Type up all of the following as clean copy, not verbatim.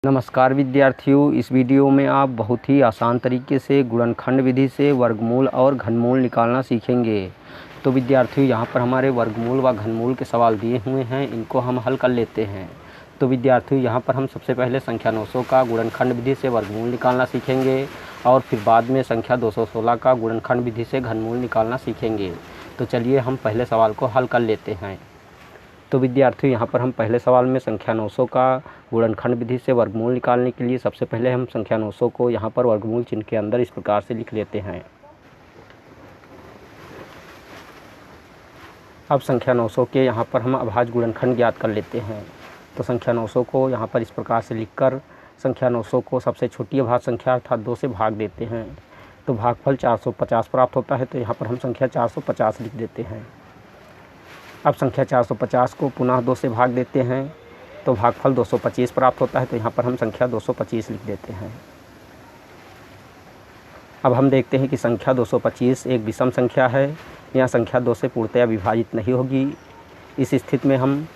नमस्कार विद्यार्थियों, इस वीडियो में आप बहुत ही आसान तरीके से गुणनखंड विधि से वर्गमूल और घनमूल निकालना सीखेंगे। तो विद्यार्थियों, यहाँ पर हमारे वर्गमूल व घनमूल के सवाल दिए हुए हैं, इनको हम हल कर लेते हैं। तो विद्यार्थियों, यहाँ पर हम सबसे पहले संख्या 900 का गुणनखंड विधि से वर्गमूल निकालना सीखेंगे और फिर बाद में संख्या 216 का गुणनखंड विधि से घनमूल निकालना सीखेंगे। तो चलिए हम पहले सवाल को हल कर लेते हैं। तो विद्यार्थियों, यहाँ पर हम पहले सवाल में संख्या 900 का गुणनखंड विधि से वर्गमूल निकालने के लिए सबसे पहले हम संख्या 900 को यहाँ पर वर्गमूल चिन्ह के अंदर इस प्रकार से लिख लेते हैं। अब संख्या 900 के यहाँ पर हम अभाज्य गुणनखंड ज्ञात कर लेते हैं। तो संख्या 900 को यहाँ पर इस प्रकार से लिखकर संख्या 900 को सबसे छोटी अभाज्य संख्या अर्थात 2 से भाग देते हैं। तो भागफल 450 प्राप्त होता है। तो यहाँ पर हम संख्या 450 लिख देते हैं। अब संख्या 450 को पुनः 2 से भाग देते हैं तो भागफल 225 प्राप्त होता है। तो यहाँ पर हम संख्या 225 लिख देते हैं। अब हम देखते हैं कि संख्या 225 एक विषम संख्या है। यह संख्या 2 से पूर्णतया विभाजित नहीं होगी। इस स्थिति में हम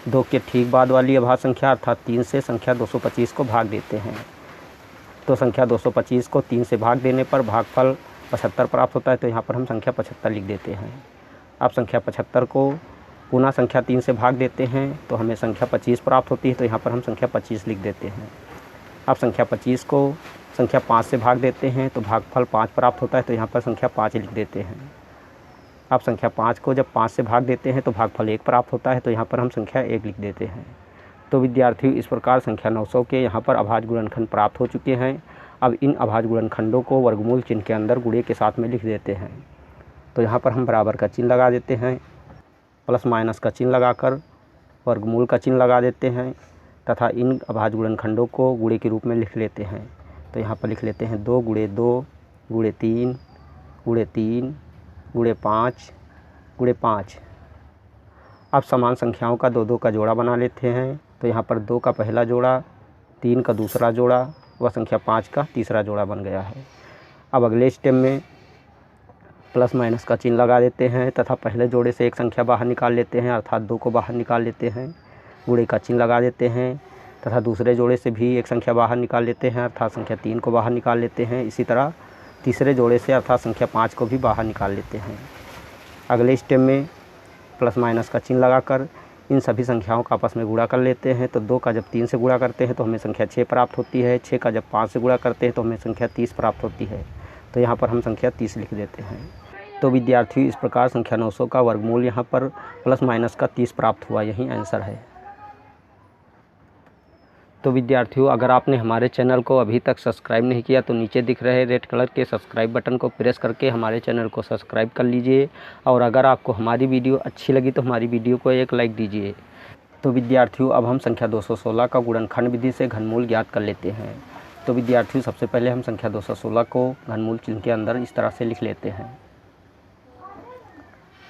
2 के ठीक बाद वाली अभाज्य संख्या अर्थात 3 से संख्या 225 को भाग देते हैं। तो संख्या 225 को 3 से भाग देने पर भागफल 75 प्राप्त होता है। तो यहाँ पर हम संख्या 75 लिख देते हैं। अब संख्या 75 को पुनः संख्या 3 से भाग देते हैं तो हमें संख्या 25 प्राप्त होती है। तो यहाँ पर हम संख्या 25 लिख देते हैं। अब संख्या 25 को संख्या 5 से भाग देते हैं तो भागफल 5 प्राप्त होता है। तो यहाँ पर संख्या 5 लिख देते हैं। अब संख्या 5 को जब 5 से भाग देते हैं तो भागफल 1 प्राप्त होता है। तो यहाँ पर हम संख्या 1 लिख देते हैं। तो विद्यार्थियों, इस प्रकार संख्या 900 के यहाँ पर अभाज्य गुणनखंड प्राप्त हो चुके हैं। अब इन अभाज्य गुणनखंडों को वर्गमूल चिन्ह के अंदर गुणे के साथ में लिख देते हैं। तो यहाँ पर हम बराबर का चिन्ह लगा देते हैं, प्लस माइनस का चिन्ह लगाकर वर्गमूल का चिन्ह लगा देते हैं तथा इन अभाज्य गुणनखंडों को गुणे के रूप में लिख लेते हैं। तो यहाँ पर लिख लेते हैं 2 गुणे 2 गुणे 3 गुणे 3 गुणे 5 गुणे 5। अब समान संख्याओं का 2-2 का जोड़ा बना लेते हैं। तो यहाँ पर 2 का पहला जोड़ा, 3 का दूसरा जोड़ा व संख्या 5 का तीसरा जोड़ा बन गया है। अब अगले स्टेप में प्लस माइनस का चिन्ह लगा देते हैं तथा पहले जोड़े से एक संख्या बाहर निकाल लेते हैं अर्थात 2 को बाहर निकाल लेते हैं। गुणे का चिन्ह लगा देते हैं तथा दूसरे जोड़े से भी एक संख्या बाहर निकाल लेते हैं अर्थात संख्या 3 को बाहर निकाल लेते हैं। इसी तरह तीसरे जोड़े से अर्थात संख्या 5 को भी बाहर निकाल लेते हैं। अगले स्टेप में प्लस माइनस का चिन्ह लगाकर इन सभी संख्याओं का आपस में गुणा कर लेते हैं। तो 2 का जब 3 से गुणा करते हैं तो हमें संख्या 6 प्राप्त होती है। 6 का जब 5 से गुणा करते हैं तो हमें संख्या 30 प्राप्त होती है। तो यहाँ पर हम संख्या 30 लिख देते हैं। तो विद्यार्थियों, इस प्रकार संख्या 900 का वर्गमूल यहाँ पर प्लस माइनस का 30 प्राप्त हुआ, यही आंसर है। तो विद्यार्थियों, अगर आपने हमारे चैनल को अभी तक सब्सक्राइब नहीं किया तो नीचे दिख रहे रेड कलर के सब्सक्राइब बटन को प्रेस करके हमारे चैनल को सब्सक्राइब कर लीजिए और अगर आपको हमारी वीडियो अच्छी लगी तो हमारी वीडियो को एक लाइक दीजिए। तो विद्यार्थियों, अब हम संख्या 216 का गुणनखंड विधि से घनमूल ज्ञात कर लेते हैं। तो विद्यार्थियों, सबसे पहले हम संख्या 216 को घनमूल चिन्ह के अंदर इस तरह से लिख लेते हैं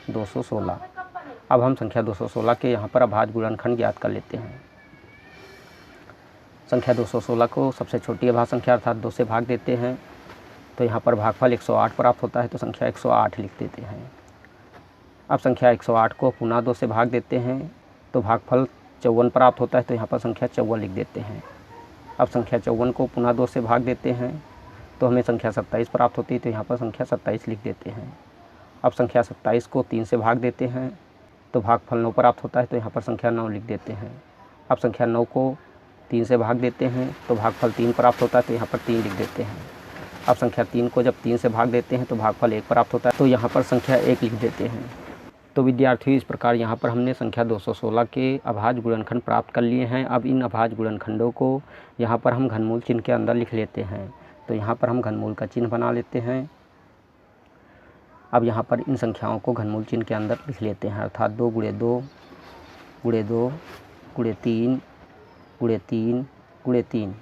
216। अब हम संख्या 216 के यहाँ पर अभाज्य गुणनखंड ज्ञात कर लेते हैं। संख्या 216 को सबसे छोटी अभाज्य संख्या अर्थात 2 से भाग देते हैं। तो यहाँ पर भागफल 108 प्राप्त होता है। तो संख्या 108 लिख देते हैं। अब संख्या 108 को पुनः 2 से भाग देते हैं तो भागफल 54 प्राप्त होता है। तो यहाँ पर संख्या 54 लिख देते हैं। अब संख्या 54 को पुनः 2 से भाग देते हैं तो हमें संख्या 27 प्राप्त होती है। तो यहाँ पर संख्या 27 लिख देते हैं। अब संख्या 27 को 3 से भाग देते हैं तो भागफल 9 प्राप्त होता है। तो यहाँ पर संख्या 9 लिख देते हैं। अब संख्या 9 को 3 से भाग देते हैं तो भागफल 3 प्राप्त होता है। तो यहाँ पर 3 लिख देते हैं। अब संख्या 3 को जब 3 से भाग देते हैं तो भागफल 1 प्राप्त होता है। तो यहाँ पर संख्या 1 लिख देते हैं। तो विद्यार्थियों, इस प्रकार यहाँ पर हमने संख्या 216 के अभाज्य गुणनखंड प्राप्त कर लिए हैं। अब इन अभाज्य गुणनखंडों को यहाँ पर हम घनमूल चिन्ह के अंदर लिख लेते हैं। तो यहाँ पर हम घनमूल का चिन्ह बना लेते हैं। अब यहाँ पर इन संख्याओं को घनमूल चिन्ह के अंदर लिख लेते हैं अर्थात 2 गुणे 2 गुणे 2 गुणे 3 गुणे 3 गुणे 3।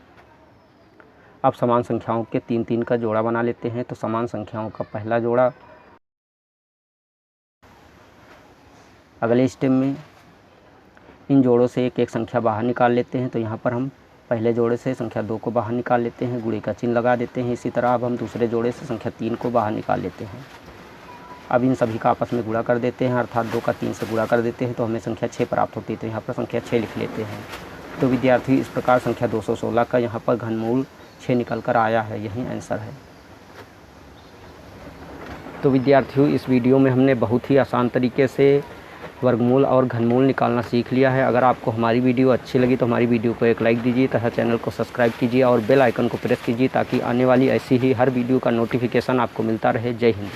अब समान संख्याओं के 3-3 का जोड़ा बना लेते हैं। तो समान संख्याओं का पहला जोड़ा, अगले स्टेप में इन जोड़ों से एक एक संख्या बाहर निकाल लेते हैं। तो यहाँ पर हम पहले जोड़े से संख्या 2 को बाहर निकाल लेते हैं, गुणे का चिन्ह लगा देते हैं। इसी तरह अब हम दूसरे जोड़े से संख्या 3 को बाहर निकाल लेते हैं। अब इन सभी का आपस में गुणा कर देते हैं अर्थात 2 का 3 से गुणा कर देते हैं तो हमें संख्या 6 प्राप्त होती है। तो यहाँ पर संख्या 6 लिख लेते हैं। तो विद्यार्थी इस प्रकार संख्या 216 का यहाँ पर घनमूल 6 निकल कर आया है, यही आंसर है। तो विद्यार्थियों इस वीडियो में हमने बहुत ही आसान तरीके से वर्गमूल और घनमूल निकालना सीख लिया है। अगर आपको हमारी वीडियो अच्छी लगी तो हमारी वीडियो को एक लाइक दीजिए तथा चैनल को सब्सक्राइब कीजिए और बेल आइकन को प्रेस कीजिए ताकि आने वाली ऐसी ही हर वीडियो का नोटिफिकेशन आपको मिलता रहे। जय हिंद।